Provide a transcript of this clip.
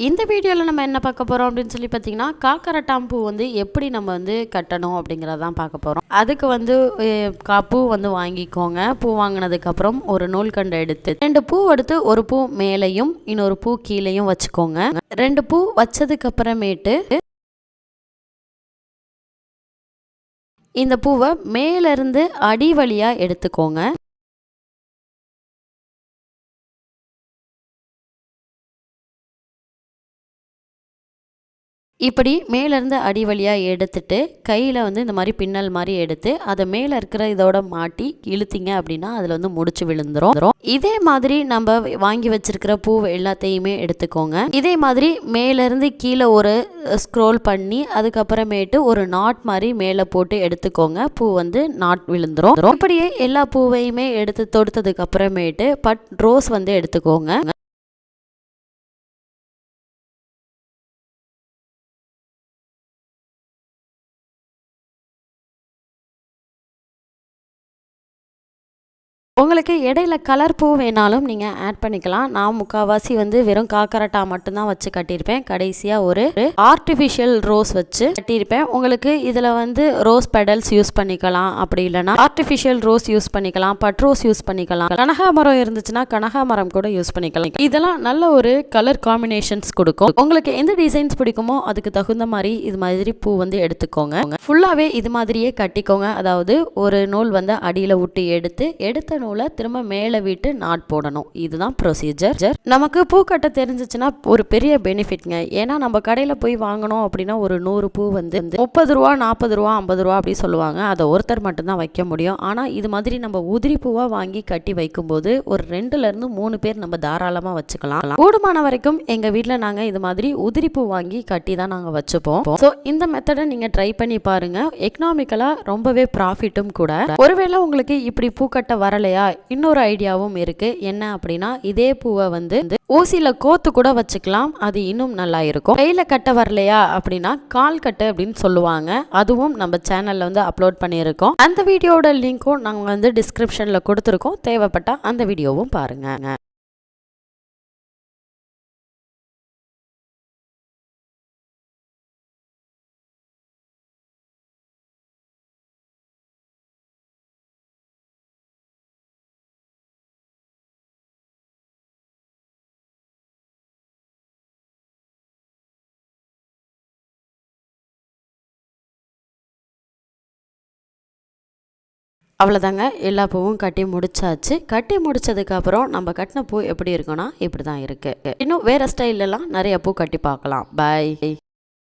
இந்த வீடியோவில் நம்ம என்ன பார்க்க போகிறோம் அப்படின்னு சொல்லி பார்த்தீங்கன்னா, காக்கரட்டான் பூ வந்து எப்படி நம்ம வந்து கட்டணும் அப்படிங்கிறதான் பார்க்க போகிறோம். அதுக்கு வந்து பூ வந்து வாங்கிக்கோங்க. பூ வாங்கினதுக்கப்புறம் ஒரு நூல்கண்டை எடுத்து 2 பூ எடுத்து ஒரு பூ மேலேயும் இன்னொரு பூ கீழேயும் வச்சுக்கோங்க. 2 பூ வச்சதுக்கப்புறமேட்டு இந்த பூவை மேலேருந்து அடி வழியாக எடுத்துக்கோங்க. இப்படி மேலேருந்து அடி வழியாக எடுத்துட்டு கையில் வந்து இந்த மாதிரி பின்னல் மாதிரி எடுத்து அதை மேலே இருக்கிற இதோட மாட்டி இழுத்தீங்க அப்படின்னா அதில் வந்து முடிச்சு விழுந்துரும். இதே மாதிரி நம்ம வாங்கி வச்சிருக்கிற பூ எல்லாத்தையுமே எடுத்துக்கோங்க. இதே மாதிரி மேலேருந்து கீழே ஒரு ஸ்க்ரோல் பண்ணி அதுக்கப்புறமேட்டு ஒரு நாட் மாதிரி மேலே போட்டு எடுத்துக்கோங்க. பூ வந்து நாட் விழுந்துரும். இப்படியே எல்லா பூவையுமே எடுத்து தொடுத்ததுக்கு அப்புறமேட்டு ரோஸ் வந்து எடுத்துக்கோங்க. உங்களுக்கு இடையில கலர் பூ வேணாலும் நீங்கள் ஆட் பண்ணிக்கலாம். நான் முக்கால்வாசி வந்து வெறும் காக்கரட்டா மட்டும்தான் வச்சு கட்டியிருப்பேன். கடைசியாக ஒரு ஆர்டிஃபிஷியல் ரோஸ் வச்சு கட்டியிருப்பேன். உங்களுக்கு இதில் வந்து ரோஸ் பெடல்ஸ் யூஸ் பண்ணிக்கலாம், அப்படி இல்லைனா ஆர்டிஃபிஷியல் ரோஸ் யூஸ் பண்ணிக்கலாம், பட் ரோஸ் யூஸ் பண்ணிக்கலாம், கனகாமரம் இருந்துச்சுன்னா கனகாமரம் கூட யூஸ் பண்ணிக்கலாம். இதெல்லாம் நல்ல ஒரு கலர் காம்பினேஷன்ஸ் கொடுக்கும். உங்களுக்கு எந்த டிசைன்ஸ் பிடிக்குமோ அதுக்கு தகுந்த மாதிரி இது மாதிரி பூ வந்து எடுத்துக்கோங்க. ஃபுல்லாகவே இது மாதிரியே கட்டிக்கோங்க. அதாவது ஒரு நூல் வந்து அடியில் விட்டு எடுத்த நூலை திரும்ப மேலே விட்டு நாட் போடணும். இதுதான் ப்ரொசீஜர். நமக்கு பூ கட்ட தெரிஞ்சிச்சுன்னா ஒரு பெரிய பெனிஃபிட்ங்க. ஏன்னா நம்ம கடையில் போய் வாங்கணும் அப்படின்னா ஒரு 100 பூ வந்து 30 ரூபா, 40 ரூபா, 50 ரூபா அப்படி சொல்லுவாங்க. அதை ஒருத்தர் மட்டும்தான் வைக்க முடியும். ஆனால் இது மாதிரி நம்ம உதிரி பூவாக வாங்கி கட்டி வைக்கும்போது ஒரு 2லேருந்து 3 பேர் நம்ம தாராளமாக வச்சுக்கலாம். கூடுமான வரைக்கும் எங்கள் வீட்டில் நாங்கள் இது மாதிரி உதிரி பூ வாங்கி கட்டி தான் நாங்கள் வச்சுப்போம். ஸோ இந்த மெத்தடை நீங்கள் ட்ரை பண்ணி பாருங்க. எக்கனாமிக்கலாக ரொம்பவே ப்ராஃபிட்டும் கூட. ஒருவேளை உங்களுக்கு இப்படி பூ கட்ட வரலையா, இன்னொரு ஐடியாவும் இருக்கு. என்ன அப்படின்னா, இதே பூவை வந்து ஊசியில கோத்து கூட வச்சுக்கலாம். அது இன்னும் நல்லா இருக்கும். கையில கட்ட வரலையா அப்படின்னா கால் கட்டு அப்படின்னு சொல்லுவாங்க. அதுவும் நம்ம சேனல்ல வந்து அப்லோட் பண்ணியிருக்கோம். அந்த வீடியோட லிங்க்கும் நாங்கள் வந்து டிஸ்கிரிப்ஷன்ல கொடுத்துருக்கோம். தேவைப்பட்டா அந்த வீடியோவும் பாருங்க. அவ்வளோதாங்க, எல்லா பூவும் கட்டி முடிச்சாச்சு. கட்டி முடிச்சதுக்கப்புறம் நம்ம கட்டின பூ எப்படி இருக்குன்னா இப்படி தான் இருக்குது. இன்னும் வேறு ஸ்டைலெலாம் நிறைய பூ கட்டி பார்க்கலாம். பாய்.